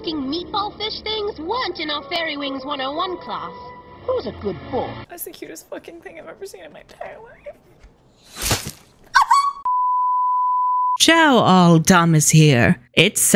looking meatball fish things weren't in our Fairy Wings 101 class. Who's a good boy? That's the cutest fucking thing I've ever seen in my entire life. Ciao, all Thomas here. It's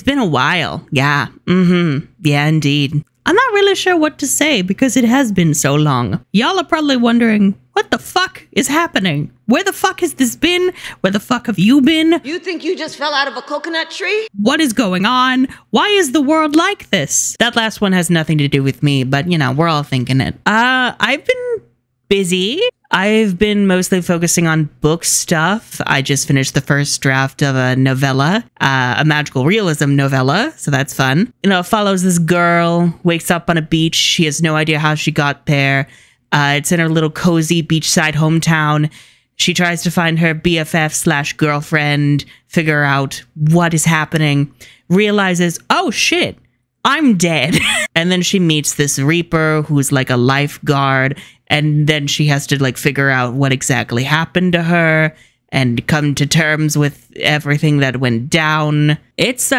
been a while. Yeah, yeah, indeed. I'm not really sure what to say because it has been so long. Y'all are probably wondering, what the fuck is happening? Where the fuck has this been? Where the fuck have you been? You think you just fell out of a coconut tree? What is going on? Why is the world like this? That last one has nothing to do with me, but you know, we're all thinking it. I've been busy. I've been mostly focusing on book stuff. I just finished the first draft of a novella, a magical realism novella, so that's fun. You know, it follows this girl, wakes up on a beach. She has no idea how she got there. It's in her little cozy beachside hometown. She tries to find her BFF/girlfriend, figure out what is happening, realizes, oh shit, I'm dead. And then she meets this Reaper who's like a lifeguard. And then she has to like figure out what exactly happened to her and come to terms with everything that went down. It's,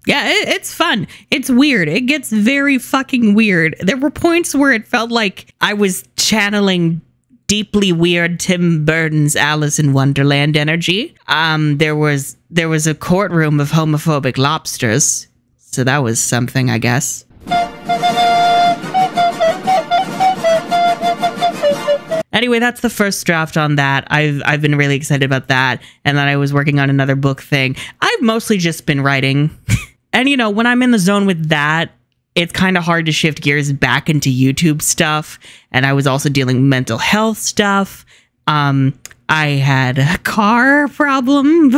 it's fun. It's weird. It gets very fucking weird. There were points where it felt like I was channeling deeply weird Tim Burton's Alice in Wonderland energy. There was a courtroom of homophobic lobsters. So that was something, I guess. Anyway, that's the first draft on that. I've been really excited about that. And then I was working on another book thing. I've mostly just been writing. And you know, when I'm in the zone with that, it's kind of hard to shift gears back into YouTube stuff. And I was also dealing with mental health stuff. I had a car problem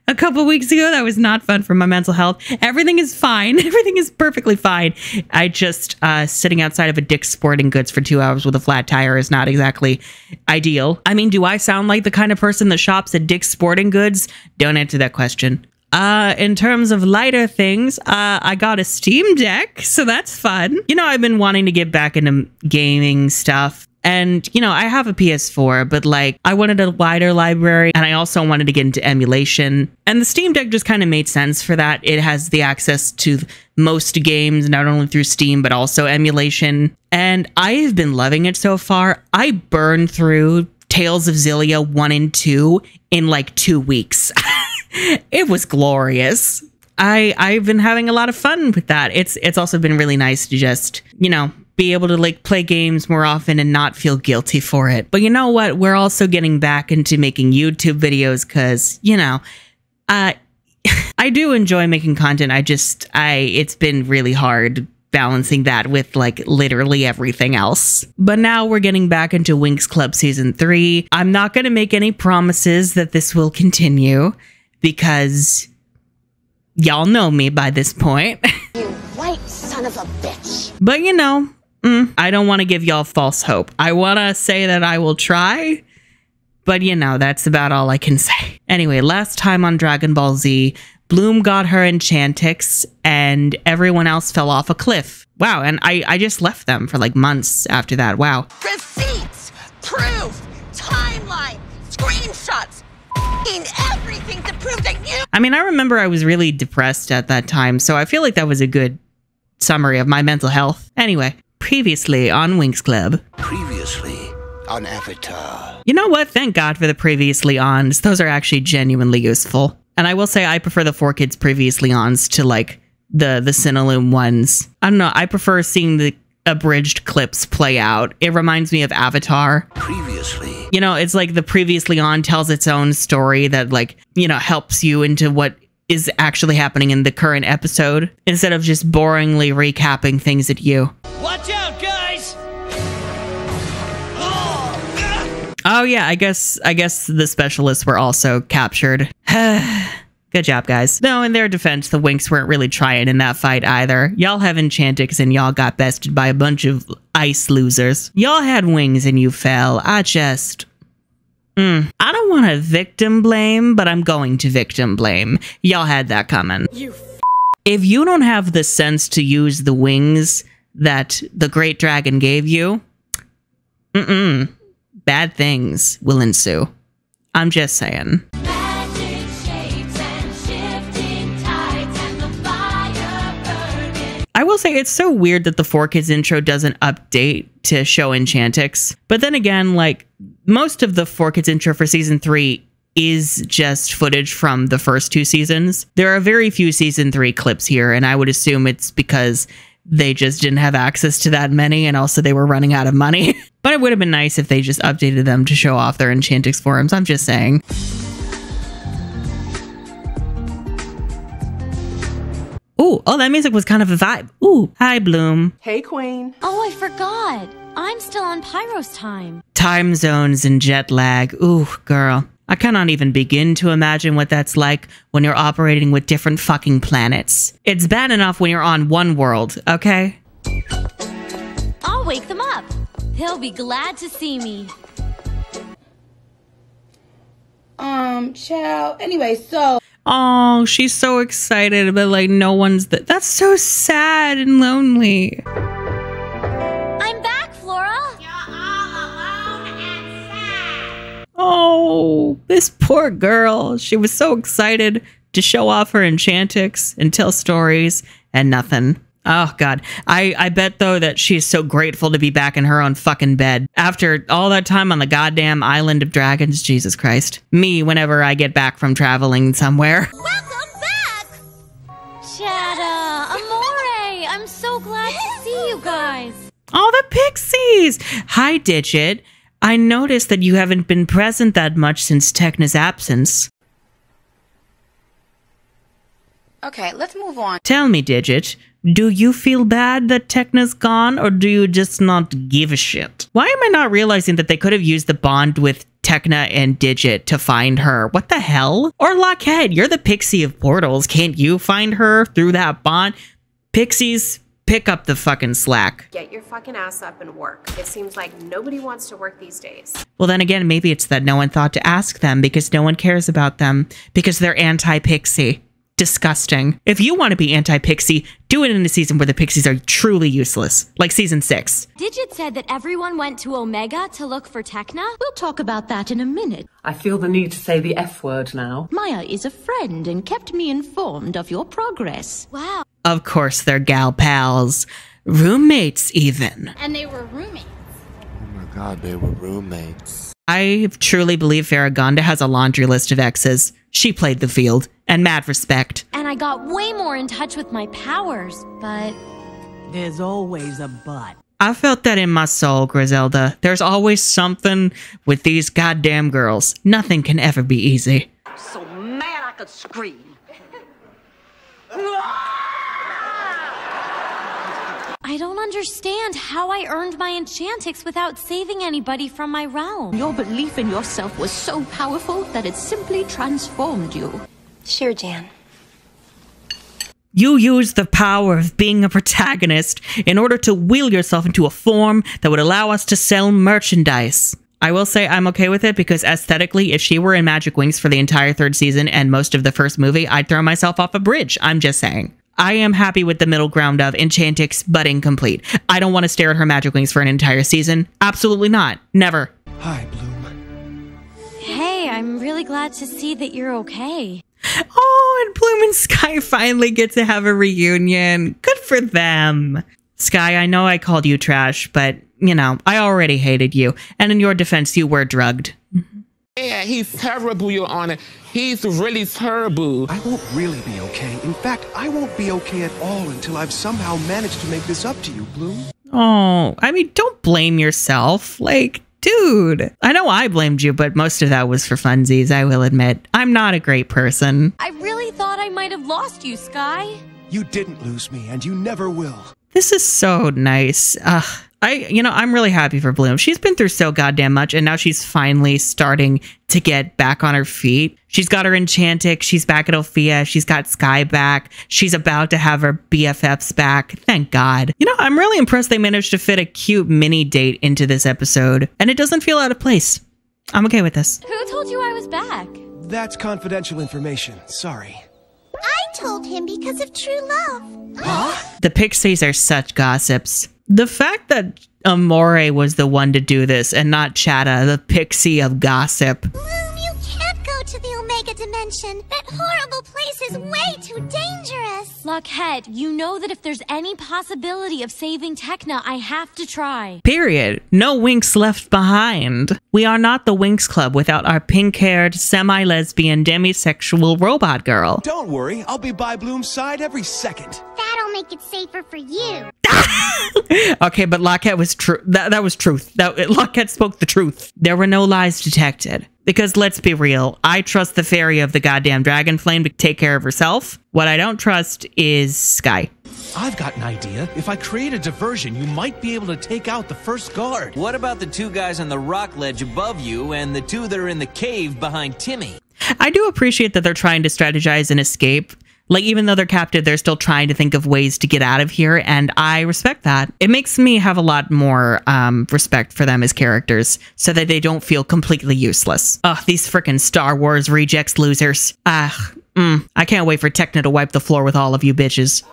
a couple weeks ago. That was not fun for my mental health. Everything is fine. Everything is perfectly fine. I just, sitting outside of a Dick's Sporting Goods for 2 hours with a flat tire is not exactly ideal. I mean, do I sound like the kind of person that shops at Dick's Sporting Goods? Don't answer that question. In terms of lighter things, I got a Steam Deck, so that's fun. You know, I've been wanting to get back into gaming stuff. And, you know, I have a PS4, but like I wanted a wider library and I also wanted to get into emulation. And the Steam Deck just kind of made sense for that. It has the access to most games, not only through Steam, but also emulation. And I've been loving it so far. I burned through Tales of Xillia 1 and 2 in like 2 weeks. It was glorious. I've been having a lot of fun with that. It's also been really nice to just, you know, be able to like play games more often and not feel guilty for it. But you know what? We're also getting back into making YouTube videos because, you know, I do enjoy making content. It's been really hard balancing that with like literally everything else. But now we're getting back into Winx Club Season 3. I'm not going to make any promises that this will continue because y'all know me by this point. You white son of a bitch. But you know, I don't want to give y'all false hope. I want to say that I will try, but you know, that's about all I can say. Anyway, last time on Dragon Ball Z, Bloom got her Enchantix and everyone else fell off a cliff. Wow, and I just left them for like months after that. Wow. Receipts, proof, timeline, screenshots, everything to prove that you... I mean, I remember I was really depressed at that time, so I feel like that was a good summary of my mental health. Anyway, previously on Winx Club. Previously on Avatar. You know what? Thank God for the previously ons. Those are actually genuinely useful. And I will say I prefer the 4Kids previously ons to like the Cinelume ones. I don't know. I prefer seeing the abridged clips play out. It reminds me of Avatar. Previously. You know, it's like the previously on tells its own story that like, you know, helps you into what is actually happening in the current episode instead of just boringly recapping things at you. Watch out, guys! Oh yeah, I guess the specialists were also captured. Good job, guys. No, in their defense, the Winx weren't really trying in that fight either. Y'all have Enchantix and y'all got bested by a bunch of ice losers. Y'all had wings and you fell. I don't want to victim blame, but I'm going to victim blame. Y'all had that coming. If you don't have the sense to use the wings that the Great Dragon gave you, bad things will ensue. I'm just saying. Magic shapes and shifting tides and the fire will say it's so weird that the 4Kids intro doesn't update to show Enchantix. But then again, like, most of the 4Kids intro for season 3 is just footage from the first 2 seasons. There are very few season 3 clips here, and I would assume it's because they just didn't have access to that many, and also they were running out of money. But it would have been nice if they just updated them to show off their Enchantix forums. I'm just saying. Ooh, oh, that music was kind of a vibe. Ooh, hi, Bloom. Hey, Queen. Oh, I forgot. I'm still on Pyro's time. Time zones and jet lag. Ooh, girl. I cannot even begin to imagine what that's like when you're operating with different fucking planets. It's bad enough when you're on one world, okay? I'll wake them up. They'll be glad to see me. Child. Anyway, so... Oh, she's so excited, but like no one's that's so sad and lonely. I'm back, Flora. You're all alone and sad. Oh, this poor girl. She was so excited to show off her Enchantix and tell stories and nothing. Oh, God. I bet, though, that she's so grateful to be back in her own fucking bed. After all that time on the goddamn Island of Dragons, Jesus Christ. Me, whenever I get back from traveling somewhere. Welcome back! Chada, Amore, I'm so glad to see you guys. Oh, the Pixies! Hi, Digit. I noticed that you haven't been present that much since Techna's absence. Okay, let's move on. Tell me, Digit, do you feel bad that Techna's gone, or do you just not give a shit? Why am I not realizing that they could have used the bond with Techna and Digit to find her? What the hell? Or Lockhead, you're the pixie of portals. Can't you find her through that bond? Pixies, pick up the fucking slack. Get your fucking ass up and work. It seems like nobody wants to work these days. Well, then again, maybe it's that no one thought to ask them because no one cares about them because they're anti-pixie. Disgusting. If you want to be anti-pixie, do it in a season where the pixies are truly useless, like season 6. Digit said that everyone went to Omega to look for Techna. We'll talk about that in a minute. I feel the need to say the F word now. Maya is a friend and kept me informed of your progress. Wow. Of course, they're gal pals. Roommates, even. And they were roommates. Oh my God, they were roommates. I truly believe Farragonda has a laundry list of exes. She played the field, and mad respect. And I got way more in touch with my powers, but... There's always a but. I felt that in my soul, Griselda. There's always something with these goddamn girls. Nothing can ever be easy. So mad I could scream. I don't understand how I earned my Enchantix without saving anybody from my realm. Your belief in yourself was so powerful that it simply transformed you. Sure, Jan. You used the power of being a protagonist in order to will yourself into a form that would allow us to sell merchandise. I will say I'm okay with it because aesthetically, if she were in Magic Winx for the entire 3rd season and most of the first movie, I'd throw myself off a bridge. I'm just saying. I am happy with the middle ground of Enchantix, but incomplete. I don't want to stare at her Magic Winx for an entire season. Absolutely not. Never. Hi, Bloom. Hey, I'm really glad to see that you're okay. Oh, and Bloom and Sky finally get to have a reunion. Good for them. Sky, I know I called you trash, but, you know, I already hated you. And in your defense, you were drugged. Yeah, he's terrible, Your Honor. He's really terrible. I won't really be okay. In fact, I won't be okay at all until I've somehow managed to make this up to you, Bloom. Oh, I mean, don't blame yourself. Like, dude. I know I blamed you, but most of that was for funsies, I will admit. I'm not a great person. I really thought I might have lost you, Sky. You didn't lose me, and you never will. This is so nice. I'm really happy for Bloom. She's been through so goddamn much, and now she's finally starting to get back on her feet. She's got her Enchantix. She's back at Ophia. She's got Sky back. She's about to have her BFFs back. Thank God. You know, I'm really impressed they managed to fit a cute mini date into this episode, and it doesn't feel out of place. I'm okay with this. Who told you I was back? That's confidential information. Sorry. I told him because of true love. Huh? The Pixies are such gossips. The fact that Amore was the one to do this and not Chata, the pixie of gossip. Bloom, you can't go to the Omega Dimension. dimension. That horrible place is way too dangerous. Luckhead, you know that if there's any possibility of saving Techna, I have to try. Period. No Winx left behind. We are not the Winx Club without our pink-haired, semi-lesbian, demisexual robot girl. Don't worry, I'll be by Bloom's side every second. That'll make it safer for you. Okay, but Lockett was true. That was truth. Lockett spoke the truth. There were no lies detected. Because let's be real, I trust the fairy of the goddamn dragon flame to take care of herself. What I don't trust is Sky. I've got an idea. If I create a diversion, you might be able to take out the first guard. What about the two guys on the rock ledge above you and the two that are in the cave behind Timmy? I do appreciate that they're trying to strategize and escape. Like, even though they're captive, they're still trying to think of ways to get out of here, and I respect that. It makes me have a lot more respect for them as characters, so that they don't feel completely useless. Ugh, these frickin' Star Wars rejects losers. I can't wait for Techna to wipe the floor with all of you bitches.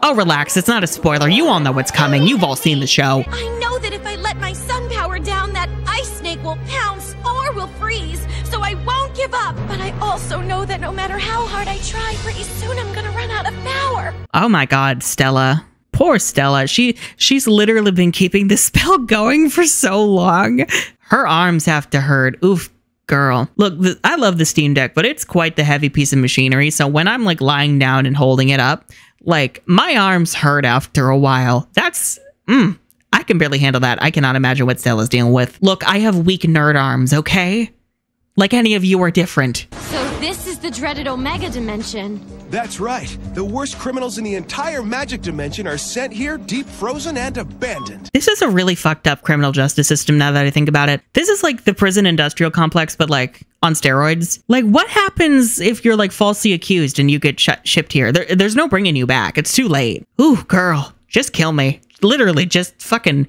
Oh, relax, it's not a spoiler. You all know what's coming. You've all seen the show. I know that if I let my sun power down, that ice snake will pounce or will freeze, so I won't give up. But I also know that no matter how hard I try, pretty soon I'm gonna run out of power. Oh my god, Stella. Poor Stella. She's literally been keeping this spell going for so long. Her arms have to hurt. Oof. Girl, look, I love the Steam Deck, but it's quite the heavy piece of machinery. So when I'm like lying down and holding it up, like my arms hurt after a while. That's, I can barely handle that. I cannot imagine what Stella's dealing with. Look, I have weak nerd arms, okay? Like any of you are different. So this is the dreaded Omega Dimension. That's right. The worst criminals in the entire magic dimension are sent here, deep frozen and abandoned. This is a really fucked up criminal justice system now that I think about it. This is like the prison industrial complex, but like on steroids. Like, what happens if you're like falsely accused and you get shipped here? There's no bringing you back. It's too late. Ooh, girl, just kill me. Literally, just fucking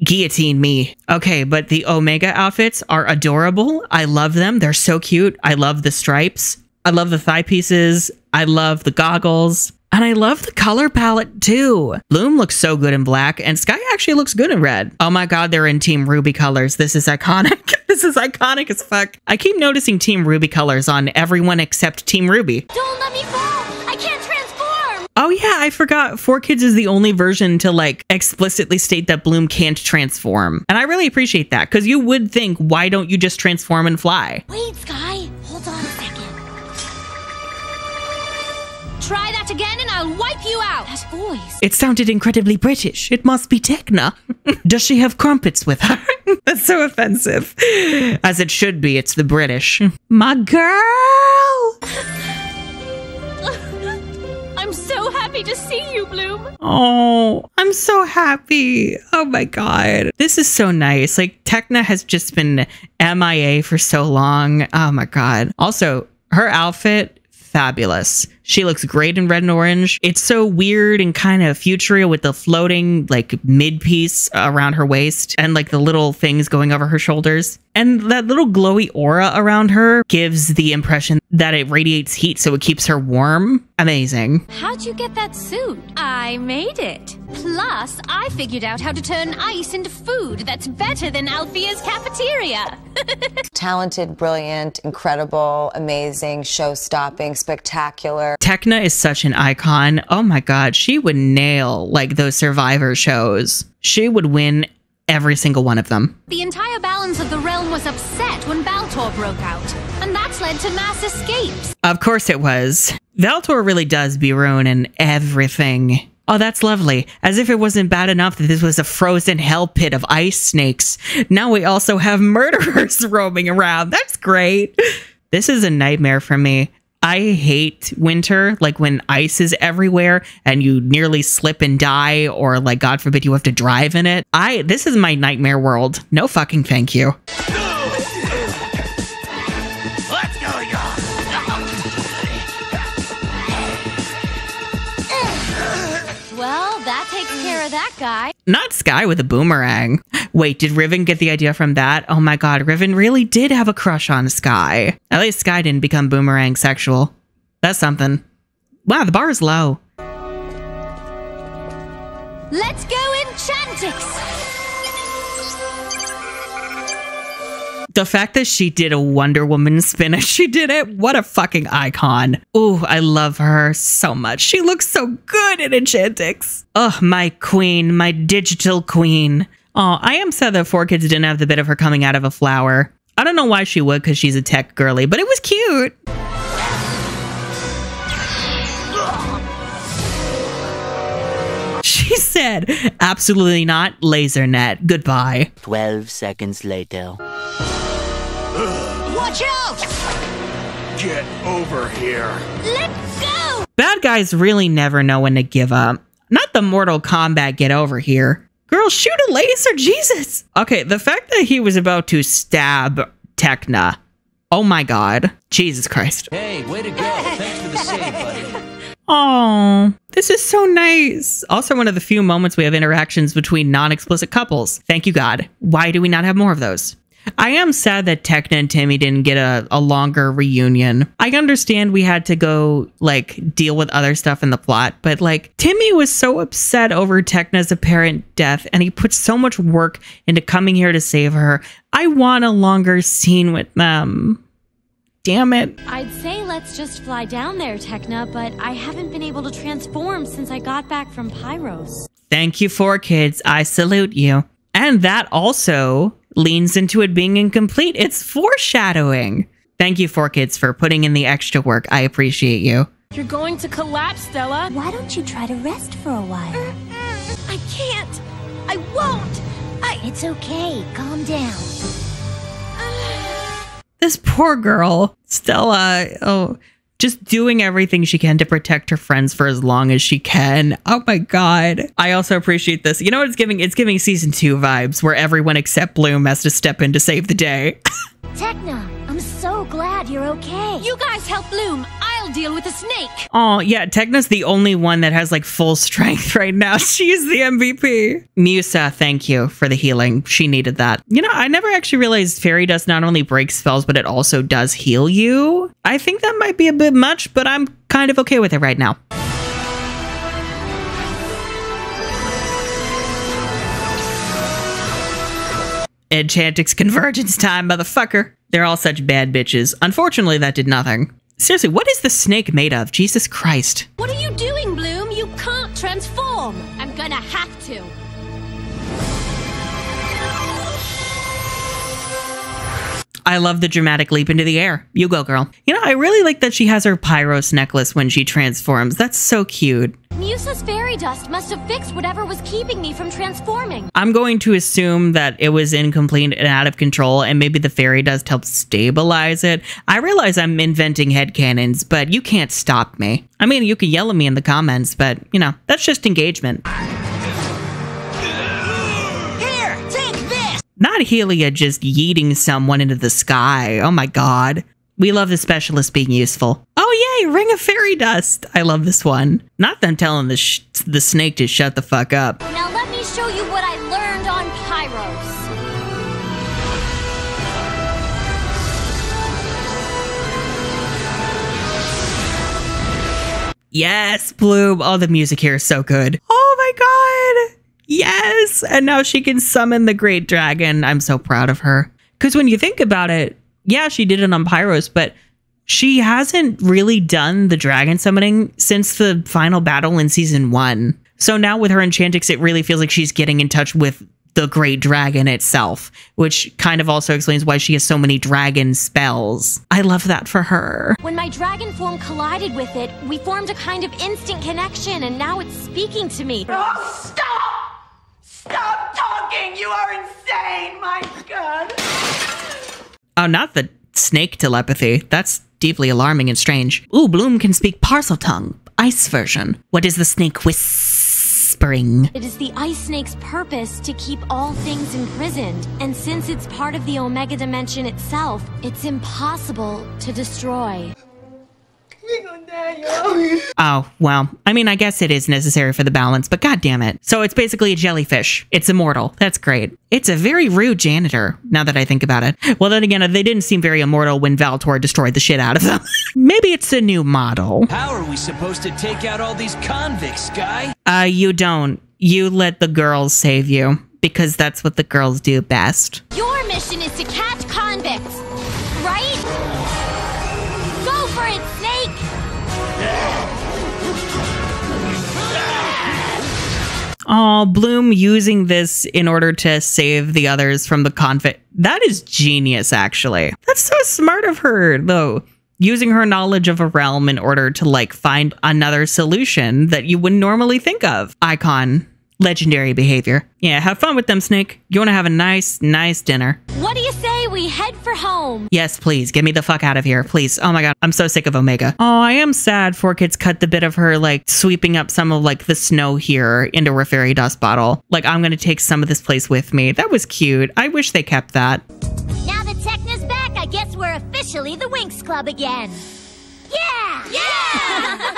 guillotine me. Okay, but the Omega outfits are adorable. I love them. They're so cute. I love the stripes. I love the thigh pieces. I love the goggles. And I love the color palette too. Bloom looks so good in black, and Sky actually looks good in red. Oh my god, they're in Team Ruby colors. This is iconic. This is iconic as fuck. I keep noticing Team Ruby colors on everyone except Team Ruby. Don't let me fall! I can't transform! Oh yeah, I forgot 4Kids is the only version to like explicitly state that Bloom can't transform. And I really appreciate that, because you would think, why don't you just transform and fly? Wait, Sky, hold on a second. Try that again and I'll wipe you out. That voice. It sounded incredibly British. It must be Techna. Does she have crumpets with her? That's so offensive. As it should be, it's the British. My girl! I'm so happy to see you, Bloom. Oh, I'm so happy. Oh my god. This is so nice. Like, Techna has just been MIA for so long. Oh my god. Also, her outfit, fabulous. She looks great in red and orange. It's so weird and kind of futuria with the floating like mid piece around her waist and like the little things going over her shoulders. And that little glowy aura around her gives the impression that it radiates heat, so it keeps her warm. Amazing. How'd you get that suit? I made it. Plus, I figured out how to turn ice into food that's better than Althea's cafeteria. Talented, brilliant, incredible, amazing, show-stopping, spectacular. Techna is such an icon. Oh my god, she would nail like those Survivor shows. She would win every single one of them. The entire balance of the realm was upset when Baltor broke out, and that's led to mass escapes. Of course it was. Valtor really does be ruining everything. Oh, that's lovely. As if it wasn't bad enough that this was a frozen hell pit of ice snakes. Now we also have murderers roaming around. That's great. This is a nightmare for me. I hate winter, like when ice is everywhere and you nearly slip and die, or like, God forbid, you have to drive in it. This is my nightmare world. No fucking thank you. Let's go, y'all. Well, that takes care of that guy. Not Sky with a boomerang. Wait, did Riven get the idea from that? Oh my god, Riven really did have a crush on Sky. At least Sky didn't become boomerang sexual. That's something. Wow, the bar is low. Let's go Enchantix! The fact that she did a Wonder Woman spin as she did it, what a fucking icon. Ooh, I love her so much. She looks so good in Enchantix. Oh, my queen, my digital queen. Oh, I am sad that 4Kids didn't have the bit of her coming out of a flower. I don't know why she would, because she's a tech girly, but it was cute. She said, absolutely not, LaserNet. Goodbye. 12 seconds later. Watch out! Get over here. Let go! Bad guys really never know when to give up. Not the Mortal Kombat get over here. Girl, shoot a laser, Jesus. Okay, the fact that he was about to stab Techna. Oh my God. Jesus Christ. Hey, way to go. Thanks for the save, buddy. Oh, this is so nice. Also, one of the few moments we have interactions between non-explicit couples. Thank you, God. Why do we not have more of those? I am sad that Techna and Timmy didn't get a longer reunion. I understand we had to go, like, deal with other stuff in the plot, but, like, Timmy was so upset over Techna's apparent death, and he put so much work into coming here to save her. I want a longer scene with them. Damn it. I'd say let's just fly down there, Techna, but I haven't been able to transform since I got back from Pyros. Thank you, 4Kids. I salute you. And that also leans into it being incomplete. It's foreshadowing. Thank you, 4Kids, for putting in the extra work. I appreciate you. You're going to collapse, Stella. Why don't you try to rest for a while? I can't. I won't. It's okay. Calm down. This poor girl, Stella, oh, just doing everything she can to protect her friends for as long as she can. Oh my God. I also appreciate this. You know what it's giving? It's giving season 2 vibes where everyone except Bloom has to step in to save the day. Techna, I'm so glad you're okay. You guys help Bloom. I'll deal with the snake. Oh, yeah. Techna's the only one that has like full strength right now. She's the MVP. Musa, thank you for the healing. She needed that. You know, I never actually realized fairy dust not only breaks spells, but it also does heal you. I think that might be a bit much, but I'm kind of okay with it right now. Enchantix convergence time, motherfucker. They're all such bad bitches. Unfortunately, that did nothing. Seriously, what is the snake made of? Jesus Christ. What are you doing, Bloom? You can't transform. I'm gonna have to. I love the dramatic leap into the air. You go, girl. You know, I really like that she has her Pyros necklace when she transforms. That's so cute. Musa's fairy dust must have fixed whatever was keeping me from transforming. I'm going to assume that it was incomplete and out of control, and maybe the fairy dust helped stabilize it. I realize I'm inventing headcanons, but you can't stop me. I mean, you can yell at me in the comments, but, you know, that's just engagement. Not Helia just yeeting someone into the sky. Oh my God. We love the specialist being useful. Oh yay, ring of fairy dust. I love this one. Not them telling the snake to shut the fuck up. Now let me show you what I learned on Pyros. Yes, Bloom. Oh, the music here is so good. Oh my God. Yes. And now she can summon the great dragon. I'm so proud of her. Because when you think about it, yeah, she did it on Pyros, but she hasn't really done the dragon summoning since the final battle in season 1. So now with her Enchantix, it really feels like she's getting in touch with the great dragon itself, which kind of also explains why she has so many dragon spells. I love that for her. When my dragon form collided with it, we formed a kind of instant connection, and now it's speaking to me. Oh, stop! Stop talking! You are insane! My God! Oh, not the snake telepathy. That's deeply alarming and strange. Ooh, Bloom can speak parcel tongue. Ice version. What is the snake whispering? It is the ice snake's purpose to keep all things imprisoned. And since it's part of the Omega Dimension itself, it's impossible to destroy. Oh, well, I mean, I guess it is necessary for the balance, but god damn it. So it's basically a jellyfish. It's immortal. That's great. It's a very rude janitor, now that I think about it. Well, then again, they didn't seem very immortal when Valtor destroyed the shit out of them. Maybe it's a new model. How are we supposed to take out all these convicts, Guy? You don't. You let the girls save you, because that's what the girls do best. Your mission is to catch Con perfect! Right? Go for it, Snake! Oh, Bloom using this in order to save the others from the conflict. That is genius, actually. That's so smart of her, though. Using her knowledge of a realm in order to, like, find another solution that you wouldn't normally think of. Icon. Legendary behavior. Yeah, have fun with them, Snake. You want to have a nice dinner. What do you say we head for home? Yes, please. Get me the fuck out of here, please. Oh my god, I'm so sick of Omega. Oh, I am sad 4Kids cut the bit of her, like, sweeping up some of, like, the snow here into her fairy dust bottle. Like, I'm gonna take some of this place with me. That was cute. I wish they kept that. Now that Techna's back, I guess we're officially the Winx Club again. Yeah! Yeah!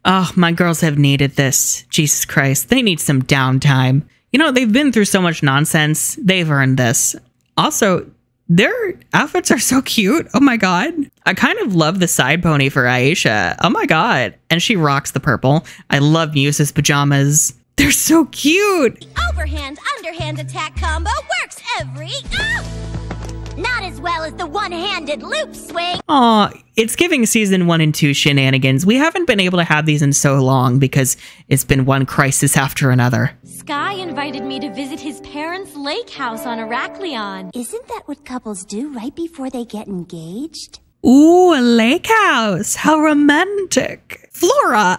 Oh, my girls have needed this. Jesus Christ. They need some downtime. You know, they've been through so much nonsense. They've earned this. Also, their outfits are so cute. Oh my god. I kind of love the side pony for Aisha. Oh my god. And she rocks the purple. I love Muse's pajamas. They're so cute. Overhand, underhand attack combo works every... Not as well as the one-handed loop swing. Aw, it's giving season 1 and 2 shenanigans. We haven't been able to have these in so long because it's been one crisis after another. Sky invited me to visit his parents' lake house on Heraklion. Isn't that what couples do right before they get engaged? Ooh, a lake house. How romantic. Flora.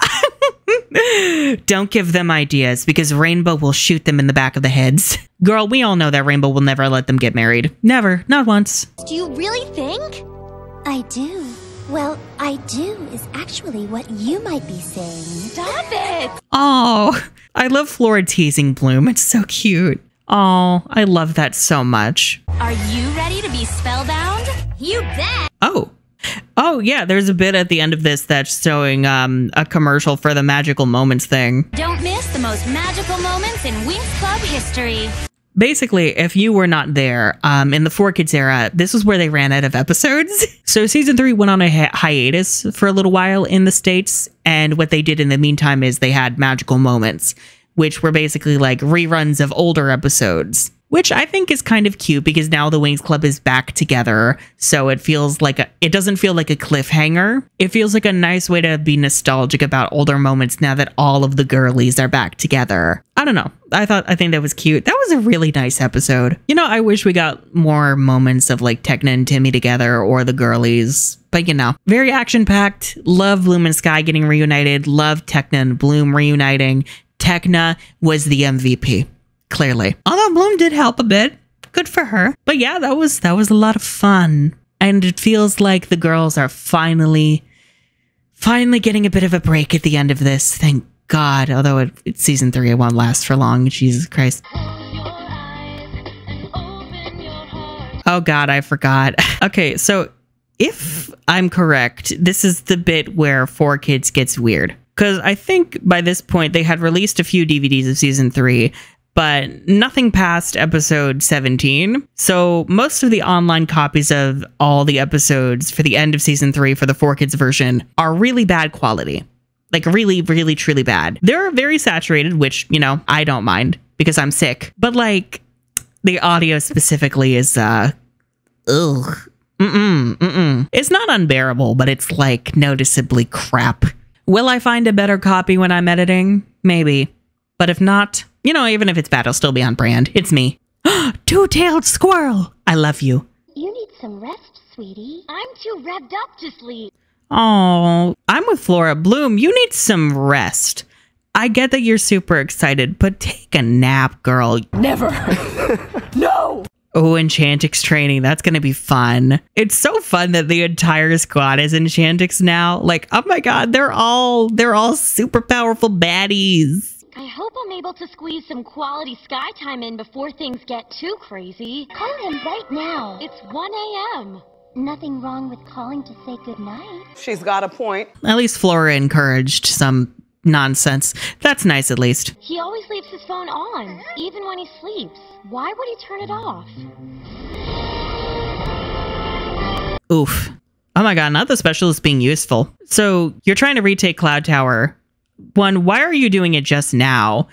Don't give them ideas because Rainbow will shoot them in the back of the heads. Girl, we all know that Rainbow will never let them get married. Never. Not once. Do you really think? I do. Well, I do is actually what you might be saying. Stop it! Oh, I love Flora teasing Bloom. It's so cute. Oh, I love that so much. Are you ready to be spellbound? You bet! Oh, yeah, there's a bit at the end of this that's showing a commercial for the Magical Moments thing. Don't miss the most magical moments in Winx Club history. Basically, if you were not there, in the 4Kids era, this was where they ran out of episodes. So season 3 went on a hiatus for a little while in the States. And what they did in the meantime is they had Magical Moments, which were basically like reruns of older episodes. Which I think is kind of cute because now the Winx Club is back together. So it feels like it doesn't feel like a cliffhanger. It feels like a nice way to be nostalgic about older moments now that all of the girlies are back together. I don't know. I think that was cute. That was a really nice episode. You know, I wish we got more moments of like Techna and Timmy together or the girlies. But you know, very action packed. Love Bloom and Sky getting reunited. Love Techna and Bloom reuniting. Techna was the MVP. Clearly. Although Bloom did help a bit. Good for her. But yeah, that was a lot of fun. And it feels like the girls are finally getting a bit of a break at the end of this. Thank God. Although it's season 3, it won't last for long. Jesus Christ. Oh God, I forgot. Okay, so if I'm correct, this is the bit where 4Kids gets weird. Because I think by this point they had released a few DVDs of season 3, but nothing past episode 17. So most of the online copies of all the episodes for the end of season 3 for the 4Kids version are really bad quality. Like really, really, truly bad. They're very saturated, which, you know, I don't mind because I'm sick. But like the audio specifically is, It's not unbearable, but it's like noticeably crap. Will I find a better copy when I'm editing? Maybe. But if not, you know, even if it's bad, it'll still be on brand. It's me. Two-tailed squirrel. I love you. You need some rest, sweetie. I'm too revved up to sleep. Oh, I'm with Flora. Bloom, you need some rest. I get that you're super excited, but take a nap, girl. Never. No. Oh, Enchantix training. That's going to be fun. It's so fun that the entire squad is Enchantix now. Like, oh my God, they're all super powerful baddies. I hope I'm able to squeeze some quality Sky time in before things get too crazy. Call him right now. It's 1 a.m. Nothing wrong with calling to say goodnight. She's got a point. At least Flora encouraged some nonsense. That's nice, at least. He always leaves his phone on, even when he sleeps. Why would he turn it off? Oof. Oh my God, not the specialist being useful. So you're trying to retake Cloud Tower. One, why are you doing it just now?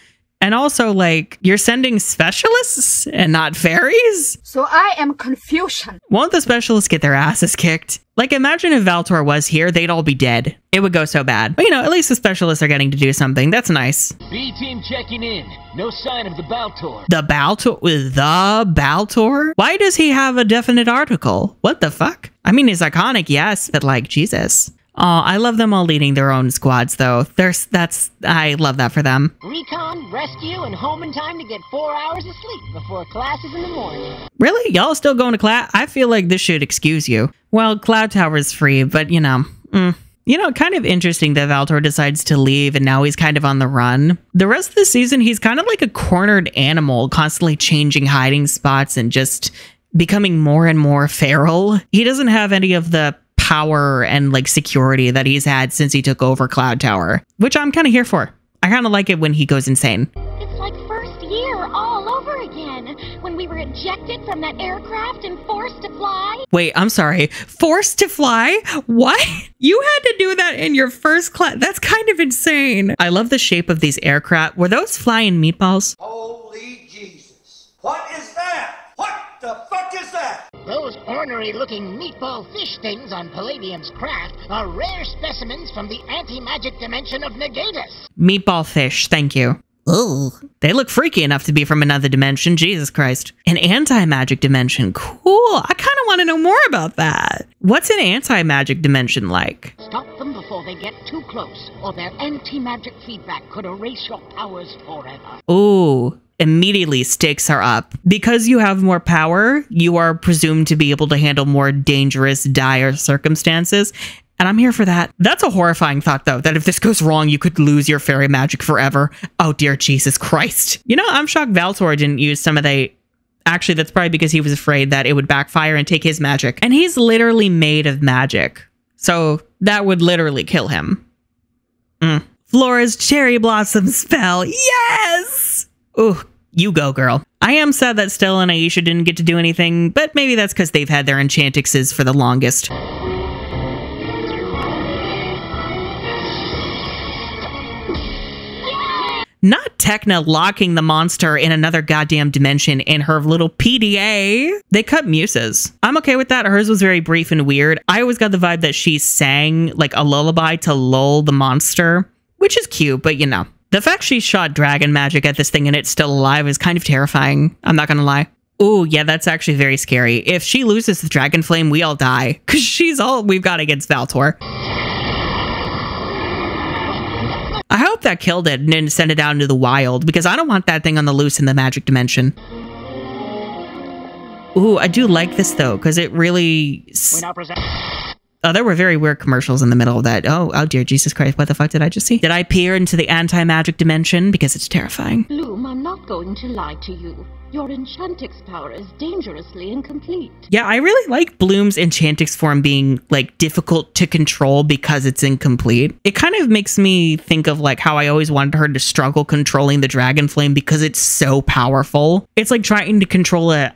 And also, like, you're sending specialists and not fairies? So I am Confucian. Won't the specialists get their asses kicked? Like, imagine if Valtor was here, they'd all be dead. It would go so bad. But, you know, at least the specialists are getting to do something. That's nice. B-team checking in. No sign of the Baltor. The Baltor? The Baltor? Why does he have a definite article? What the fuck? I mean, he's iconic, yes, but like, Jesus. Oh, I love them all leading their own squads, though. I love that for them. Recon, rescue, and home in time to get 4 hours of sleep before classes in the morning. Really? Y'all still going to class? I feel like this should excuse you. Well, Cloud Tower's free, but you know. You know, kind of interesting that Valtor decides to leave and now he's kind of on the run. The rest of the season, he's kind of like a cornered animal, constantly changing hiding spots and just becoming more and more feral. He doesn't have any of the power and like security that he's had since he took over Cloud Tower, which I'm kind of here for. I kind of like it when he goes insane. It's like first year all over again, when we were ejected from that aircraft and forced to fly. Wait, I'm sorry. Forced to fly? What? You had to do that in your first class? That's kind of insane. I love the shape of these aircraft. Were those flying meatballs? Holy Jesus. What is that? What the fuck is that? Those ornery-looking meatball fish things on Palladium's craft are rare specimens from the anti-magic dimension of Negatus. Meatball fish, thank you. Ooh, they look freaky enough to be from another dimension. Jesus Christ. An anti-magic dimension. Cool. I kind of want to know more about that. What's an anti-magic dimension like? Stop them before they get too close, or their anti-magic feedback could erase your powers forever. Ooh. Immediately stakes are up. Because you have more power, you are presumed to be able to handle more dangerous, dire circumstances. And I'm here for that. That's a horrifying thought, though, that if this goes wrong, you could lose your fairy magic forever. Oh, dear Jesus Christ. You know, I'm shocked Valtor didn't use some of the... Actually, that's probably because he was afraid that it would backfire and take his magic. And he's literally made of magic. So that would literally kill him. Flora's cherry blossom spell. Yes! Ooh, you go, girl. I am sad that Stella and Aisha didn't get to do anything, but maybe that's because they've had their enchantixes for the longest. Not Tekna locking the monster in another goddamn dimension in her little PDA. They cut Muses. I'm okay with that. Hers was very brief and weird. I always got the vibe that she sang like a lullaby to lull the monster, which is cute, but you know. The fact she shot dragon magic at this thing and it's still alive is kind of terrifying. I'm not gonna lie. Ooh, yeah, that's actually very scary. If she loses the dragon flame, we all die. Because she's all we've got against Valtor. I hope that killed it and didn't send it out into the wild. Because I don't want that thing on the loose in the magic dimension. Ooh, I do like this though. Because it really... Oh, there were very weird commercials in the middle of that. Oh dear, Jesus Christ, what the fuck did I just see? Did I peer into the anti-magic dimension? Because it's terrifying. Bloom, I'm not going to lie to you. Your Enchantix power is dangerously incomplete. Yeah, I really like Bloom's Enchantix form being, like, difficult to control because it's incomplete. It kind of makes me think of, like, how I always wanted her to struggle controlling the Dragon Flame because it's so powerful. It's like trying to control a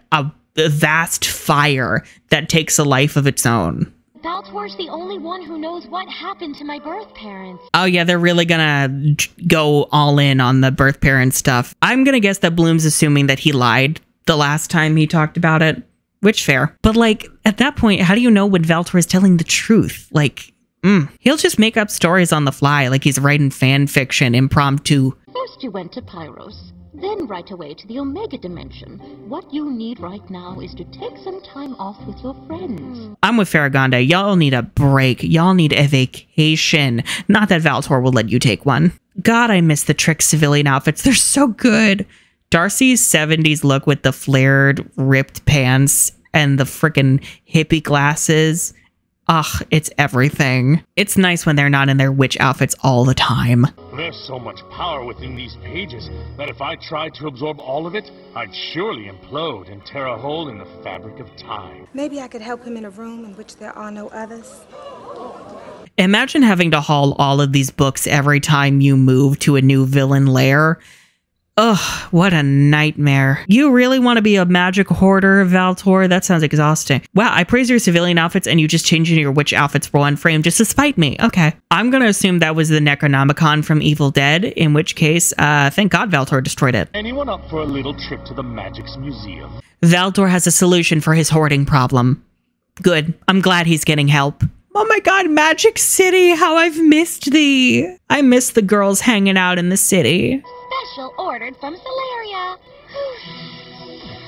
vast fire that takes a life of its own. Valtor's the only one who knows what happened to my birth parents. Oh yeah, they're really gonna go all in on the birth parent stuff. I'm gonna guess that Bloom's assuming that he lied the last time he talked about it, which fair. But like, at that point, how do you know when Valtor is telling the truth? Like, he'll just make up stories on the fly, like he's writing fan fiction, impromptu. First you went to Pyros, then right away to the Omega Dimension. What you need right now is to take some time off with your friends. I'm with Farragonda. Y'all need a break. Y'all need a vacation. Not that Valtor will let you take one. God, I miss the Trick civilian outfits. They're so good. Darcy's 70s look with the flared, ripped pants and the frickin' hippie glasses. Ugh, it's everything. It's nice when they're not in their witch outfits all the time. There's so much power within these pages that if I tried to absorb all of it, I'd surely implode and tear a hole in the fabric of time. Maybe I could help him in a room in which there are no others. Imagine having to haul all of these books every time you move to a new villain lair. Ugh, what a nightmare. You really want to be a magic hoarder, Valtor? That sounds exhausting. Wow, I praise your civilian outfits and you just changed into your witch outfits for one frame just to spite me. Okay. I'm gonna assume that was the Necronomicon from Evil Dead, in which case, thank God Valtor destroyed it. Anyone up for a little trip to the Magic's Museum? Valtor has a solution for his hoarding problem. Good. I'm glad he's getting help. Oh my God, Magic City, how I've missed thee. I miss the girls hanging out in the city. Special ordered from Celeria.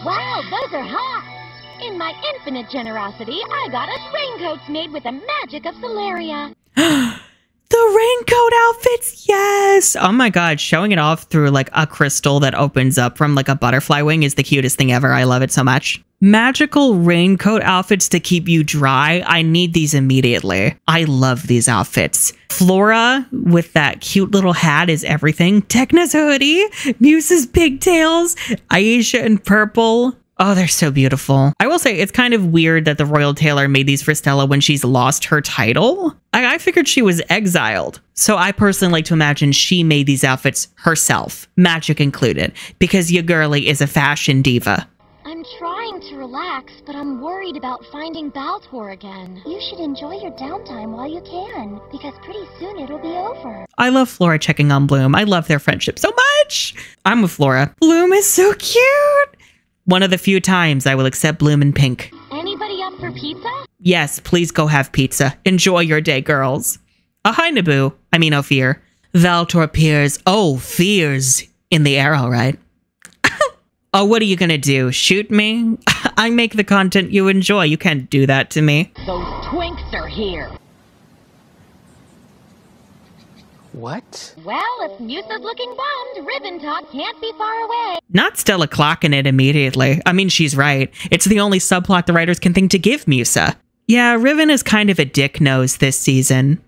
Wow, those are hot. In my infinite generosity, I got us raincoats made with the magic of Celeria. The raincoat outfits, yes! Oh my God, showing it off through like a crystal that opens up from like a butterfly wing is the cutest thing ever. I love it so much. Magical raincoat outfits to keep you dry. I need these immediately. I love these outfits. Flora with that cute little hat is everything. Techna's hoodie, Muse's pigtails, Aisha in purple. Oh, they're so beautiful. I will say it's kind of weird that the royal tailor made these for Stella when she's lost her title. I figured she was exiled. So I personally like to imagine she made these outfits herself, magic included, because your girlie is a fashion diva. I'm trying to relax, but I'm worried about finding Baltor again. You should enjoy your downtime while you can, because pretty soon it'll be over. I love Flora checking on Bloom. I love their friendship so much. I'm with Flora. Bloom is so cute. One of the few times I will accept Bloom in pink. Anybody up for pizza? Yes, please go have pizza. Enjoy your day, girls. Hi, Naboo. I mean, Ophir. Valtor peers. Oh, fears in the arrow, right? Oh, what are you gonna do? Shoot me? I make the content you enjoy. You can't do that to me. Those twinks are here. What? Well, if Musa's looking bummed, Ribbon Talk can't be far away. Not Stella clocking it immediately. I mean, she's right. It's the only subplot the writers can think to give Musa. Yeah, Riven is kind of a dick nose this season.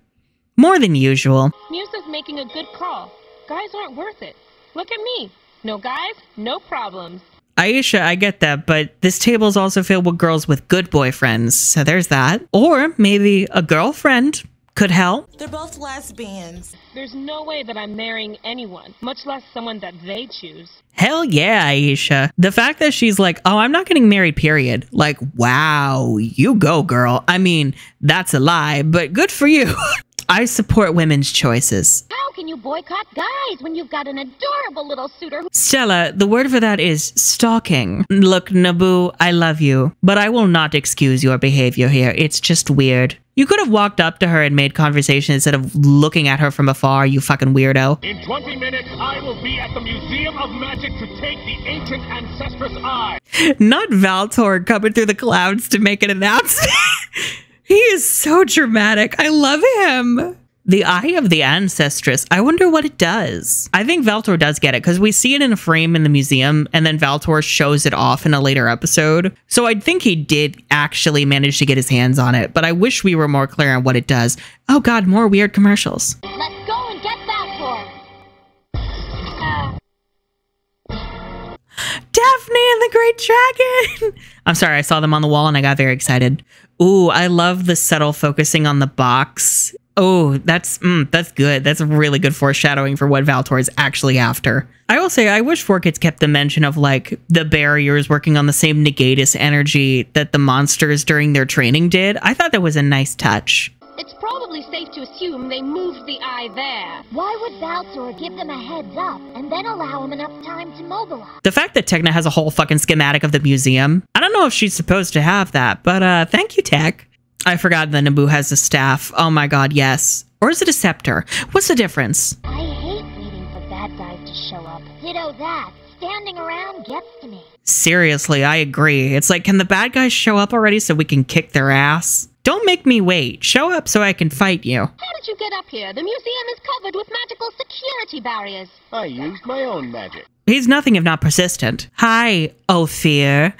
More than usual. Musa's making a good call. Guys aren't worth it. Look at me. No guys, no problems. Aisha, I get that, but this table's also filled with girls with good boyfriends, so there's that. Or maybe a girlfriend could help. They're both lesbians. There's no way that I'm marrying anyone, much less someone that they choose. Hell yeah, Aisha. The fact that she's like, oh, I'm not getting married, period. Like, wow, you go, girl. I mean, that's a lie, but good for you. I support women's choices. How can you boycott guys when you've got an adorable little suitor who— Stella, the word for that is stalking. Look, Naboo, I love you, but I will not excuse your behavior here. It's just weird. You could have walked up to her and made conversation instead of looking at her from afar, you fucking weirdo. In 20 minutes, I will be at the Museum of Magic to take the ancient ancestress eye. Not Valtor coming through the clouds to make an announcement. He is so dramatic. I love him. The Eye of the Ancestress. I wonder what it does. I think Valtor does get it because we see it in a frame in the museum and then Valtor shows it off in a later episode. So I think he did actually manage to get his hands on it, but I wish we were more clear on what it does. Oh God, more weird commercials. Let's go and get Baltor. Daphne and the Great Dragon. I'm sorry, I saw them on the wall and I got very excited. Ooh, I love the subtle focusing on the box. Oh, that's good. That's really good foreshadowing for what Valtor is actually after. I will say, I wish 4Kids kept the mention of like the barriers working on the same negatus energy that the monsters during their training did. I thought that was a nice touch. It's probably safe to assume they moved the eye there. Why would Baltor give them a heads up and then allow him enough time to mobilize? The fact that Techna has a whole fucking schematic of the museum. I don't know if she's supposed to have that, but thank you, Tech. I forgot that Naboo has a staff. Oh my God, yes. Or is it a scepter? What's the difference? I hate waiting for bad guys to show up. Ditto that. Standing around gets to me. Seriously, I agree. It's like, can the bad guys show up already so we can kick their ass? Don't make me wait. Show up so I can fight you. How did you get up here? The museum is covered with magical security barriers. I used my own magic. He's nothing if not persistent. Hi, Ophir.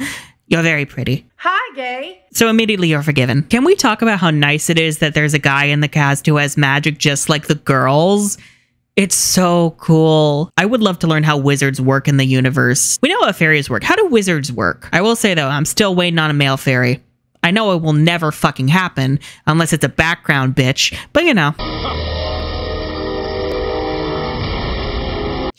You're very pretty. Hi, gay. So immediately you're forgiven. Can we talk about how nice it is that there's a guy in the cast who has magic just like the girls? It's so cool. I would love to learn how wizards work in the universe. We know how fairies work. How do wizards work? I will say though, I'm still waiting on a male fairy. I know it will never fucking happen unless it's a background bitch, but you know.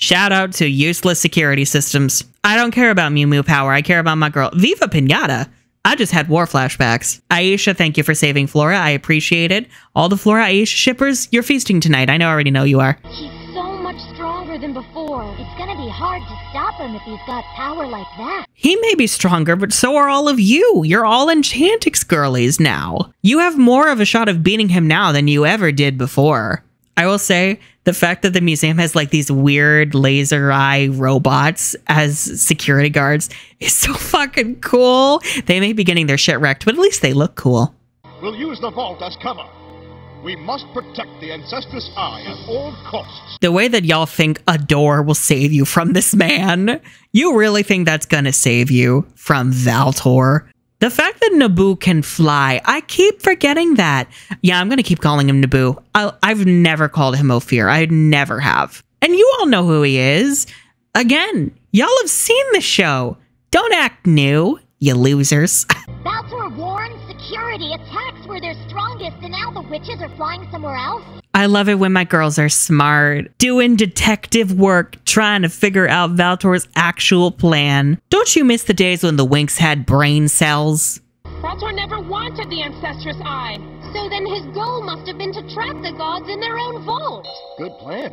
Shout out to useless security systems. I don't care about Mew Mew power. I care about my girl. Viva Pinata. I just had war flashbacks. Aisha, thank you for saving Flora. I appreciate it. All the Flora Aisha shippers, you're feasting tonight. I already know you are. He's so much stronger than before. It's gonna be hard to stop him if he's got power like that. He may be stronger, but so are all of you. You're all Enchantix girlies now. You have more of a shot of beating him now than you ever did before. I will say, the fact that the museum has like these weird laser eye robots as security guards is so fucking cool. They may be getting their shit wrecked, but at least they look cool. We'll use the vault as cover. We must protect the Ancestress Eye at all costs. The way that y'all think a door will save you from this man, you really think that's gonna save you from Valtor? The fact that Naboo can fly, I keep forgetting that. Yeah, I'm going to keep calling him Naboo. I've never called him Ophir. I never have. And you all know who he is. Again, y'all have seen the show. Don't act new, you losers. Valtor warned security attacks were their strongest, and now the witches are flying somewhere else. I love it when my girls are smart, doing detective work, trying to figure out Valtor's actual plan. Don't you miss the days when the Winx had brain cells? Valtor never wanted the Ancestress Eye. So then his goal must have been to trap the gods in their own vault. Good plan.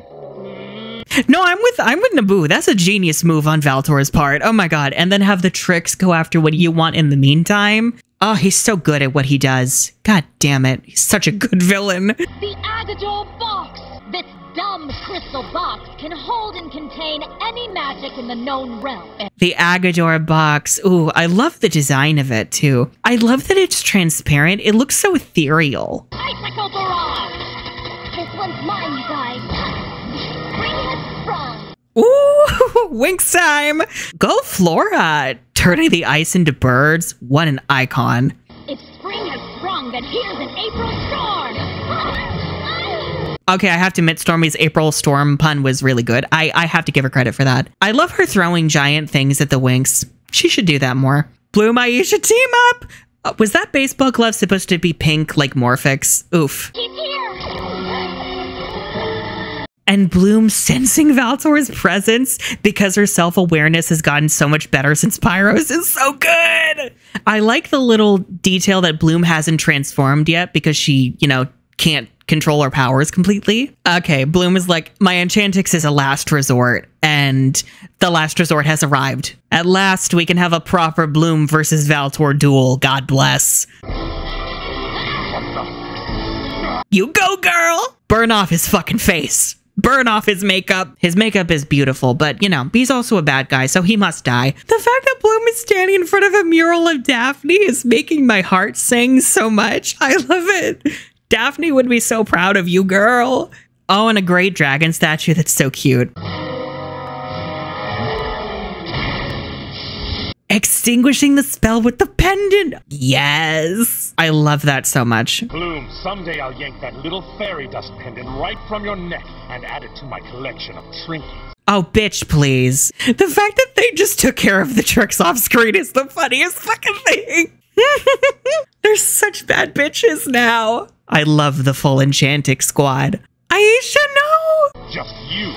No, I'm with Naboo. That's a genius move on Valtor's part. Oh my god. And then have the tricks go after what you want in the meantime. Oh, he's so good at what he does. God damn it. He's such a good villain. The Agador box. This dumb crystal box can hold and contain any magic in the known realm. The Agador box. Ooh, I love the design of it too. I love that it's transparent. It looks so ethereal. Icicle barrage. This one's mine, you guys. Spring has sprung. Ooh, Winx time. Go Flora. Turning the ice into birds. What an icon. If spring has sprung, then here's an April storm. Okay, I have to admit Stormy's April Storm pun was really good. I have to give her credit for that. I love her throwing giant things at the Winx. She should do that more. Bloom Aisha team up! Was that baseball glove supposed to be pink like Morphix? Oof. He's here! And Bloom sensing Valtor's presence because her self-awareness has gotten so much better since Pyros is so good! I like the little detail that Bloom hasn't transformed yet because she, you know, can't control her powers completely. Okay, Bloom is like, my Enchantix is a last resort, and the last resort has arrived. At last, we can have a proper Bloom versus Valtor duel. God bless. You go, girl! Burn off his fucking face. Burn off his makeup. His makeup is beautiful, but, you know, he's also a bad guy, so he must die. The fact that Bloom is standing in front of a mural of Daphne is making my heart sing so much. I love it. Daphne would be so proud of you, girl. Oh, and a great dragon statue that's so cute. Extinguishing the spell with the pendant. Yes. I love that so much. Bloom, someday I'll yank that little fairy dust pendant right from your neck and add it to my collection of trinkets. Oh, bitch, please. The fact that they just took care of the tricks off screen is the funniest fucking thing. They're such bad bitches now. I love the full Enchantix squad. Aisha, no! Just you.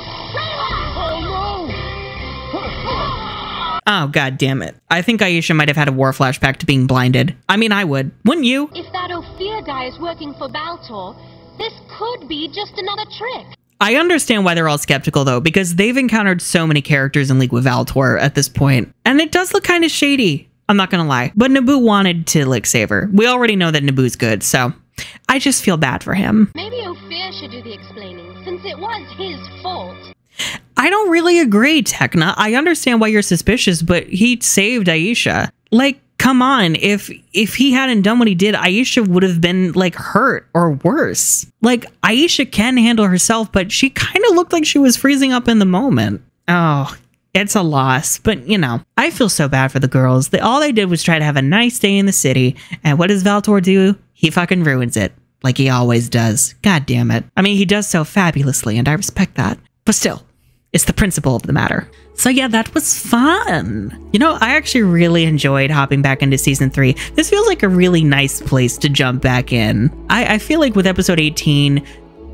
Oh, god damn it. I think Aisha might have had a war flashback to being blinded. I mean, I would. Wouldn't you? If that Ophir guy is working for Valtor, this could be just another trick. I understand why they're all skeptical, though, because they've encountered so many characters in League with Valtor at this point. And it does look kind of shady. I'm not gonna lie. But Naboo wanted to, like, save her. We already know that Naboo's good, so I just feel bad for him. Maybe Ophir should do the explaining, since it was his fault. I don't really agree, Tekna. I understand why you're suspicious, but he saved Aisha. Like, come on. If he hadn't done what he did, Aisha would have been, like, hurt or worse. Like, Aisha can handle herself, but she kind of looked like she was freezing up in the moment. Oh, it's a loss. But, you know, I feel so bad for the girls. All they did was try to have a nice day in the city. And what does Valtor do? He fucking ruins it. Like he always does. God damn it. I mean, he does so fabulously, and I respect that. But still, it's the principle of the matter. So yeah, that was fun. You know, I actually really enjoyed hopping back into season 3. This feels like a really nice place to jump back in. I feel like with episode 18,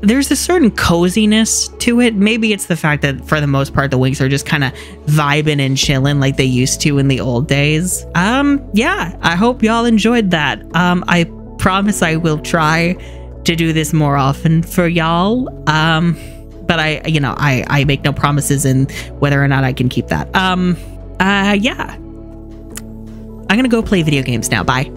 there's a certain coziness to it. Maybe it's the fact that for the most part, the Winx are just kind of vibing and chilling like they used to in the old days. Yeah, I hope y'all enjoyed that. I promise I will try to do this more often for y'all. But I make no promises in whether or not I can keep that. Yeah. I'm gonna go play video games now. Bye.